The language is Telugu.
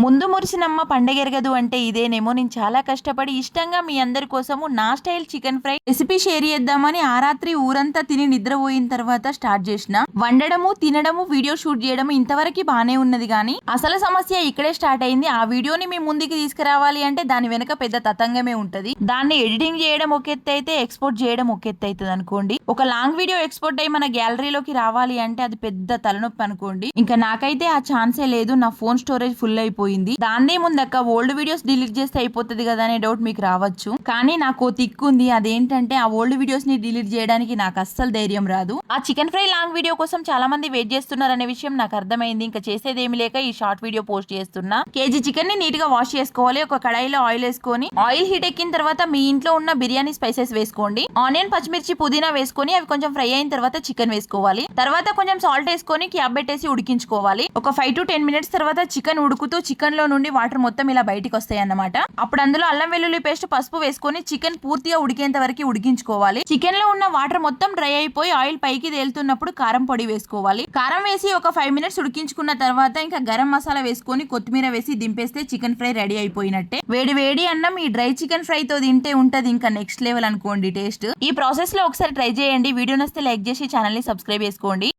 ముందు మురిసినమ్మ పండగెరగదు అంటే ఇదేనేమో. నేను చాలా కష్టపడి ఇష్టంగా మీ అందరి కోసము నా style chicken fry recipe share చేద్దామని ఆ రాత్రి ఊరంతా తిని నిద్రపోయిన తర్వాత స్టార్ట్ చేసిన. వండడము, తినడము, వీడియో షూట్ చేయడం ఇంతవరకు బానే ఉన్నది, కానీ అసలు సమస్య ఇక్కడే స్టార్ట్ అయింది. ఆ వీడియోని మీ ముందుకి తీసుకురావాలి అంటే దాని వెనక పెద్ద తతంగమే ఉంటది. దాన్ని ఎడిటింగ్ చేయడం ఒక ఎత్తు అయితే, ఎక్స్పోర్ట్ చేయడం ఒక ఎత్తు అవుతుంది అనుకోండి. ఒక లాంగ్ వీడియో ఎక్స్పోర్ట్ అయ్యి మన గ్యాలరీలోకి రావాలి అంటే అది పెద్ద తలనొప్పి అనుకోండి. ఇంకా నాకైతే ఆ ఛాన్సే లేదు. నా ఫోన్ స్టోరేజ్ ఫుల్ అయిపోయింది. దాన్నే ముందక్క ఓల్డ్ వీడియోస్ డిలీట్ చేస్తే అయిపోతుంది కదా అనే డౌట్ మీకు రావచ్చు. కానీ నాకు తిక్కు ఉంది. అదేంటంటే ఆ ఓల్డ్ వీడియోస్ ని డిలీట్ చేయడానికి నాకు అస్సలు ధైర్యం రాదు. ఆ చికెన్ ఫ్రై లాంగ్ వీడియో కోసం చాలా మంది వెయిట్ చేస్తున్నారు అనే విషయం నాకు అర్థమైంది. ఇంకా చేసేదేమి లేక ఈ షార్ట్ వీడియో పోస్ట్ చేస్తున్నా. కేజీ చికెన్ ని నీట్ గా వాష్ చేసుకోవాలి. ఒక కడాయిలో ఆయిల్ వేసుకొని, ఆయిల్ హీట్ ఎక్కిన తర్వాత మీ ఇంట్లో ఉన్న బిర్యానీ స్పైసెస్ వేసుకోండి. ఆనియన్, పచ్చిమిర్చి, పుదీనా వేసుకొని అవి కొంచెం ఫ్రై అయిన తర్వాత చికెన్ వేసుకోవాలి. తర్వాత కొంచెం సాల్ట్ వేసుకొని క్యాప్ పెట్టేసి ఉడికించుకోవాలి. ఒక 5 to 10 minutes తర్వాత చికెన్ ఉడుకుతూ చికెన్ లో నుండి వాటర్ మొత్తం ఇలా బయటికి వస్తాయి అన్నమాట. అప్పుడు అందులో అల్లం వెల్లుల్లి పేస్ట్, పసుపు వేసుకొని చికెన్ పూర్తిగా ఉడికేంత వరకు ఉడికించుకోవాలి. చికెన్ లో ఉన్న వాటర్ మొత్తం డ్రై అయిపోయి ఆయిల్ పైకి తేలుతున్నప్పుడు కారం పొడి వేసుకోవాలి. కారం వేసి ఒక 5 minutes ఉడికించుకున్న తర్వాత ఇంకా గరం మసాలా వేసుకొని కొత్తిమీర వేసి దింపేస్తే చికెన్ ఫ్రై రెడీ అయిపోయినట్టే. వేడి వేడి అన్నం ఈ డ్రై చికెన్ ఫ్రై తో తింటే ఉంటది ఇంకా నెక్స్ట్ లెవెల్ అనుకోండి టేస్ట్. ఈ ప్రాసెస్ లో ఒకసారి ట్రై చేయండి. వీడియో నచ్చితే లైక్ చేసి ఛానల్ ని సబ్స్క్రైబ్ చేసుకోండి.